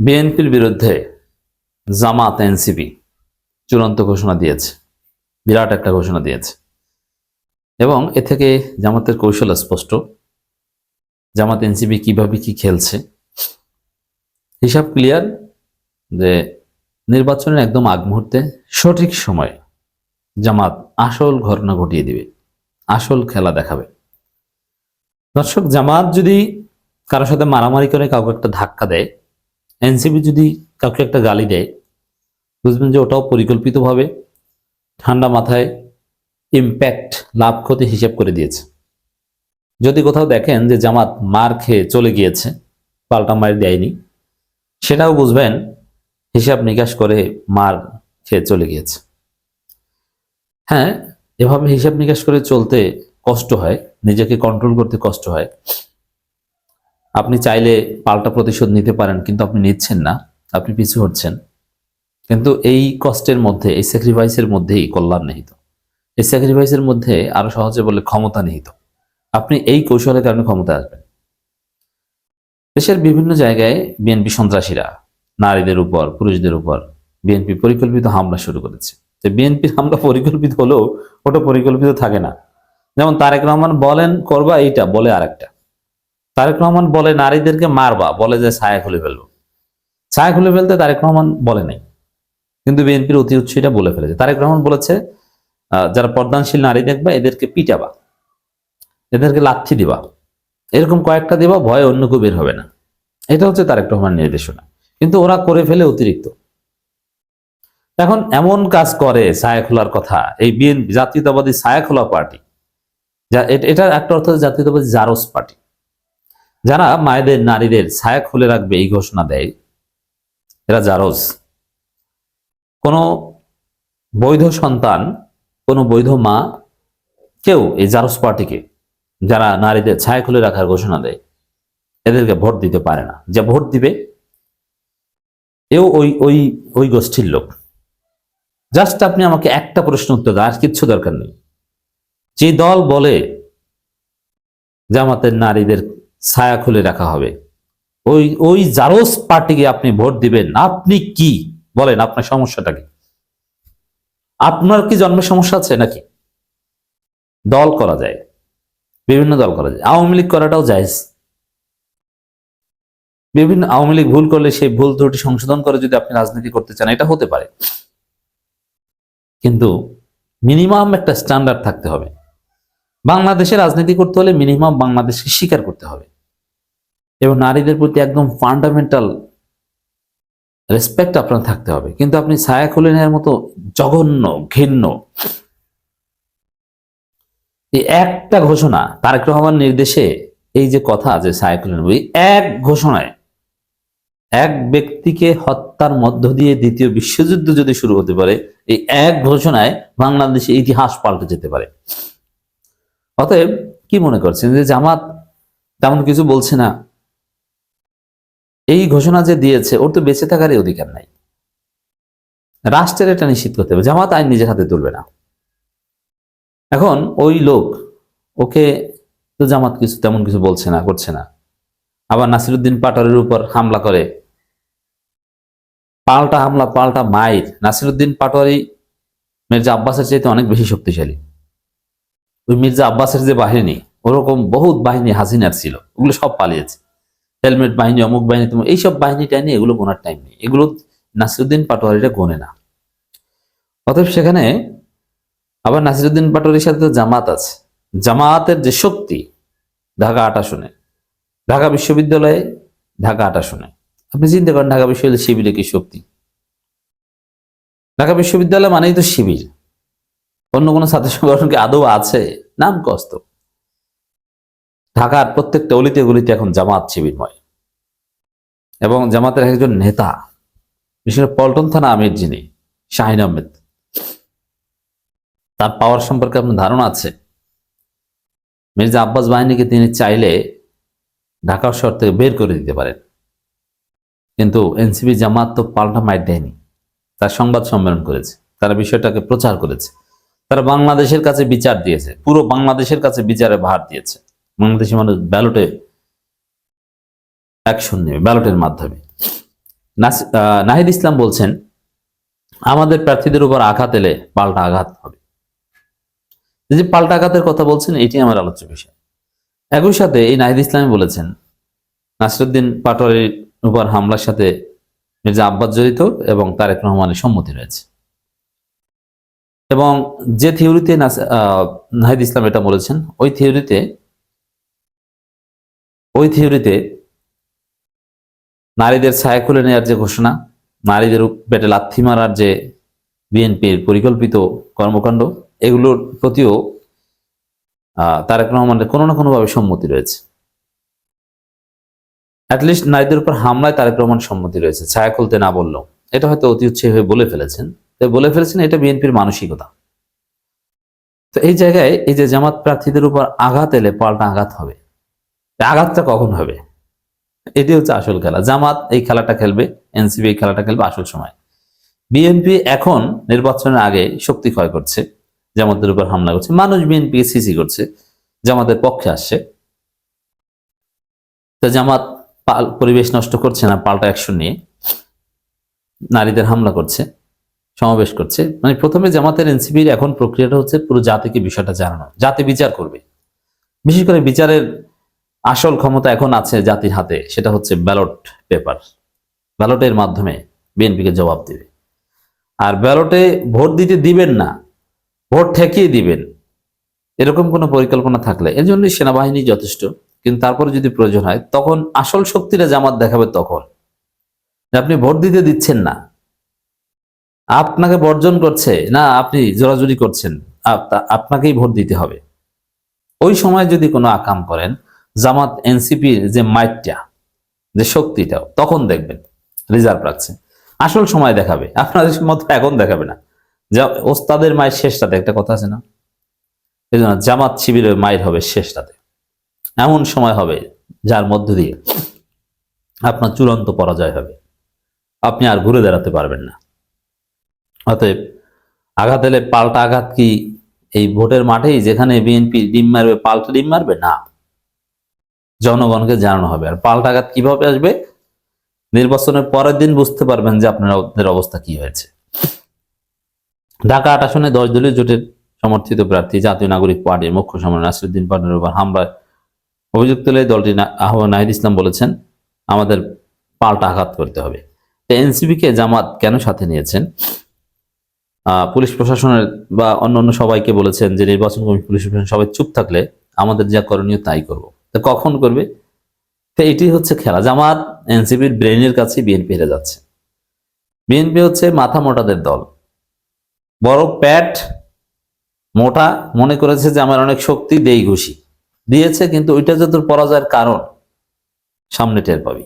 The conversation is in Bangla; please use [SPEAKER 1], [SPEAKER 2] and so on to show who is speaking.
[SPEAKER 1] বিএনপির বিরুদ্ধে জামাত এনসিপি চূড়ান্ত ঘোষণা দিয়েছে, বিরাট একটা ঘোষণা দিয়েছে এবং এ থেকে জামাতের কৌশল স্পষ্ট। জামাত এনসিপি কিভাবে কি খেলছে হিসাব ক্লিয়ার, যে নির্বাচনের একদম আগ মুহূর্তে সঠিক সময়ে জামাত আসল ঘটনা ঘটিয়ে দিবে, আসল খেলা দেখাবে। দর্শক, জামাত যদি কারোর সাথে মারামারি করে কাউকে একটা ধাক্কা দেয়, এনসিপি যদি কাউকে একটা গালি দেয়, বুঝবেন যে ওটাও পরিকল্পিতভাবে ঠান্ডা মাথায় ইম্প্যাক্ট লাভ ক্ষতি হিসেব করে দিয়েছে। যদি কোথাও দেখেন যে জামাত মার খেয়ে চলে গিয়েছে, পাল্টা মার দেয়নি, সেটাও বুঝবেন হিসাব নিকাশ করে মার খেয়ে চলে গিয়েছে। হ্যাঁ, এভাবে হিসাব নিকাশ করে চলতে কষ্ট হয়, নিজেকে কন্ট্রোল করতে কষ্ট হয়। আপনি চাইলে পাল্টা প্রতিশোধ নিতে পারেন, কিন্তু আপনি নিচ্ছেন না, আপনি পিছু হচ্ছেন। কিন্তু এই কষ্টের মধ্যে, এই স্যাক্রিফাইসের মধ্যেই কল্যাণ নিহিত। এই স্যাক্রিফাইসের মধ্যে আরো সহজে বলে ক্ষমতা নিহিত। আপনি এই কৌশলের কারণে ক্ষমতা আসবেন। দেশের বিভিন্ন জায়গায় বিএনপি সন্ত্রাসীরা নারীদের উপর, পুরুষদের উপর বিএনপি পরিকল্পিত হামলা শুরু করেছে। যে বিএনপির হামলা পরিকল্পিত হলেও ওটা পরিকল্পিত থাকে না। যেমন তারেক রহমান বলেন করবা এইটা, বলে আরেকটা। তারেক রহমান বলে নারীদেরকে মারবা, বলে যে ছায়া খুলে ফেলবো। ছায়া খুলে ফেলতে তারেক রহমান বলে নাই, কিন্তু বিএনপির অতি উৎস এটা বলে ফেলেছে। তারেক রহমান বলেছে যারা পর্দানশীল নারী দেখবা এদেরকে পিটাবা, এদেরকে লাথি দিবা, এরকম কয়েকটা দিবা, ভয় অন্য কেউ বের হবে না। এটা হচ্ছে তারেক রহমান নির্দেশনা, কিন্তু ওরা করে ফেলে অতিরিক্ত। এখন এমন কাজ করে ছায়া খোলার কথা, এই বিএনপি জাতীয়তাবাদী ছায়া খোলা পার্টি, এটার একটা অর্থ জাতীয়তাবাদী জারজ পার্টি, যারা মায়েদের নারীদের ছায়া খুলে রাখবে এই ঘোষণা দেয়, এরা জারজ। কোন বৈধ সন্তান, কোন বৈধ মা, কেউ এই জারজ পার্টিকে, যারা নারীদের ছায়া খুলে রাখার ঘোষণা দেয়, এদেরকে ভোট দিতে পারে না। যে ভোট দিবে এও ওই ওই ওই গোষ্ঠীর লোক। জাস্ট আপনি আমাকে একটা প্রশ্ন উত্তর দেন, আর কিচ্ছু দরকার নেই। যে দল বলে জামাতের নারীদের ছায়া খুলে রাখা হবে, ওই ওই জারজ পার্টিকে আপনি ভোট দিবেন? আপনি কি বলেন? আপনার সমস্যাটা কি? আপনার কি জন্মের সমস্যা আছে নাকি? দল করা যায়, বিভিন্ন দল করা যায়, আওয়ামী লীগ করাটাও জায়েজ। বিভিন্ন আওয়ামী লীগ ভুল করলে সেই ভুল ত্রুটি সংশোধন করে যদি আপনি রাজনীতি করতে চান, এটা হতে পারে, কিন্তু মিনিমাম একটা স্ট্যান্ডার্ড থাকতে হবে। বাংলাদেশে রাজনীতি করতে হলে মিনিমাম বাংলাদেশকে স্বীকার করতে হবে এবং নারীদের প্রতি একদম ফান্ডামেন্টাল রেসপেক্ট আপনার থাকতে হবে। কিন্তু আপনি ছায়া খুলে নেওয়ার মতো জঘন্য, ঘৃণ্য এই একটা ঘোষণা, তারেক রহমান নির্দেশে এই যে কথা, যে ছায়া খুলে নেব, এক ঘোষণায় এক ব্যক্তিকে হত্যার মধ্য দিয়ে দ্বিতীয় বিশ্বযুদ্ধ যদি শুরু হতে পারে, এই এক ঘোষণায় বাংলাদেশের ইতিহাস পাল্টে যেতে পারে। অতএব কি মনে করছেন যে জামাত তেমন কিছু বলছে না? এই ঘোষণা যে দিয়েছে, ওর তো বেঁচে থাকারই অধিকার নাই। রাষ্ট্রের এটা নিশ্চিত করতে হবে। জামাত আইন নিজের হাতে তুলবে না। এখন ওই লোক, ওকে তো জামাত কিছু তেমন কিছু বলছে না, করছে না। আবার নাসিরউদ্দিন পাটোয়ারির উপর হামলা করে, পাল্টা হামলা, পাল্টা মাইর। নাসিরউদ্দিন পাটোয়ারি মির্জা আব্বাসের চাইতে অনেক বেশি শক্তিশালী। ওই মির্জা আব্বাসের যে বাহিনী, ওরকম বহুত বাহিনী হাসিনার ছিল, ওগুলো সব পালিয়েছে। হেলমেট বাহিনী, অমুক বাহিনী, তোমার এইসব বাহিনী টাইনি, এগুলো গোনার টাইম নেই। এগুলো নাসিরউদ্দিন পাটোয়ারিরা গোনে না। অতএব সেখানে আবার নাসিরউদ্দিন পাটোয়ারির সাথে জামাত আছে। জামাতের যে শক্তি, ঢাকা ৮ আসনে, ঢাকা বিশ্ববিদ্যালয়ে, ঢাকা ৮ আসনে, আপনি চিন্তা করেন ঢাকা বিশ্ববিদ্যালয় শিবিরে কি শক্তি। ঢাকা বিশ্ববিদ্যালয় মানেই তো শিবির। অন্য কোনো ছাত্র সংগঠনকে আদৌ আছে? নাম কষ্ট। ঢাকার প্রত্যেকটা অলিতে গলিতে এখন জামাত শিবিরময় এবং জামাতের একজন নেতা, বিশেষ করে পল্টন থানা আমির যিনি, শাহিন আহমেদ, তার পাওয়ার সম্পর্কে আপনার ধারণা আছে? মির্জা আব্বাস বাহিনীকে তিনি চাইলে ঢাকা শহর থেকে বের করে দিতে পারেন, কিন্তু এনসিপি জামাত তো পাল্টা মাইর দেয়নি। তার সংবাদ সম্মেলন করেছে, তারা বিষয়টাকে প্রচার করেছে, তারা বাংলাদেশের কাছে বিচার দিয়েছে, পুরো বাংলাদেশের কাছে বিচারে ভার দিয়েছে। বাংলাদেশের মানুষ ব্যালটে অ্যাকশন নেবে, ব্যালটের মাধ্যমে। নাহিদ ইসলাম বলছেন আমাদের প্রার্থীদের উপর আঘাত এলে পাল্টা আঘাত হবে। এই যে পাল্টা আঘাতের কথা বলছেন, এটি আমার আলোচ্য বিষয়। একই সাথে এই নাহিদ ইসলামই বলেছেন নাসিরউদ্দিন পাটোয়ারির উপর হামলার সাথে মির্জা আব্বাস জড়িত এবং তারেক রহমানের সম্মতি রয়েছে। এবং যে থিওরিতে নাহিদ ইসলাম এটা বলেছেন, ওই থিওরিতে নারীদের ছায়া খুলে নেওয়ার যে ঘোষণা, নারীদের পেটে লাথি মারার যে বিএনপির পরিকল্পিত কর্মকাণ্ড, এগুলোর প্রতিও তারেক রহমানের কোনো না কোনোভাবে সম্মতি রয়েছে। অ্যাটলিস্ট নারীদের উপর হামলায় তারেক রহমান সম্মতি রয়েছে, ছায়া খুলতে না বললেও। এটা হয়তো অতি উৎসাহী হয়ে বলে ফেলেছেন, এটা বিএনপির মানসিকতা। তো এই জায়গায় এই যে জামাত প্রার্থীদের উপর আঘাত এলে পাল্টা আঘাত হবে, আঘাতটা কখন হবে? এটি হচ্ছে আসল খেলা। জামাত এই খেলাটা খেলবে, এনসিপি এই খেলাটা খেলবে আসল সময়। বিএনপি এখন নির্বাচনের আগে শক্তি ক্ষয় করছে, জামাতের উপর হামলা করছে, মানুষ বিএনপি সিসি করছে, জামাতের পক্ষে আসছে। তো জামাত পরিবেশ নষ্ট করছে না, পাল্টা অ্যাকশন নিয়ে নারীদের হামলা করছে, সমাবেশ করছে। মানে প্রথমে জামাতের এনসিপির এখন প্রক্রিয়াটা হচ্ছে পুরো জাতিকে বিষয়টা জানানো, জাতি বিচার করবে। বিশেষ করে বিচারের আসল ক্ষমতা এখন আছে জাতির হাতে, সেটা হচ্ছে ব্যালট পেপার। ব্যালটের মাধ্যমে বিএনপিকে জবাব দেবে। আর ব্যালটে ভোট দিতে দিবেন না, ভোট ঠেকিয়ে দিবেন, এরকম কোনো পরিকল্পনা থাকলে, এর জন্য সেনাবাহিনী যথেষ্ট। কিন্তু তারপরে যদি প্রয়োজন হয় তখন আসল শক্তিটা জামাত দেখাবে, তখন আপনি ভোট দিতে দিচ্ছেন না, আপনাকে বর্জন করছে না, আপনি জোরাজুরি করছেন, আপনাকেই ভোট দিতে হবে। ওই সময় যদি কোনো আকাম করেন, জামাত এনসিপির যে মাইটটা, যে শক্তিটা, তখন দেখবেন রিজার্ভ রাখছে। আসল সময় দেখাবে, আপনাদের মতো এখন দেখাবে না। ওস্তাদের মায়ের শেষটাতে একটা কথা আছে না, এই জন্য জামাত শিবিরের মায়ের হবে শেষটাতে। এমন সময় হবে যার মধ্য দিয়ে আপনার চূড়ান্ত পরাজয় হবে, আপনি আর ঘুরে দাঁড়াতে পারবেন না। অতএব আঘাত এলে পাল্টা আঘাত কি এই ভোটের মাঠেই, যেখানে বিএনপি ডিম মারবে পাল্টা ডিম মারবে? না, জনগণকে জানানো হবে। আর পাল্টা আঘাত কিভাবে আসবে, নির্বাচনের পরের দিন বুঝতে পারবেন যে আপনাদের অবস্থা কি হয়েছে। ঢাকা ৮ আসনে 10 দলীয় জোটের সমর্থিত প্রার্থী জাতীয় নাগরিক পার্টির মুখ্য সমন্বয়ক নাসিরউদ্দিন পাটোয়ারির উপর হামলায় অভিযোগ তুলে দলটির আহ্বায়ক নাহিদ ইসলাম বলেছেন আমাদের পাল্টা আঘাত করতে হবে। এনসিপিকে জামাত কেন সাথে নিয়েছেন? পুলিশ প্রশাসনের বা অন্য সবাইকে বলেছেন যে নির্বাচন কমিশন, পুলিশ প্রশাসন সবাই চুপ থাকলে আমাদের যা করণীয় তাই করব। তো কখন করবে? তো এটি হচ্ছে খেলা। জামাত এনসিপির ব্রেনের কাছে বিএনপি হেরে যাচ্ছে। বিএনপি হচ্ছে মাথা মোটাদের দল, বড় প্যাট মোটা মনে করেছে যে আমার অনেক শক্তি, দেই ঘুষি দিয়েছে, কিন্তু ওইটা যে তোর পরাজয়ের কারণ সামনে টের পাবি।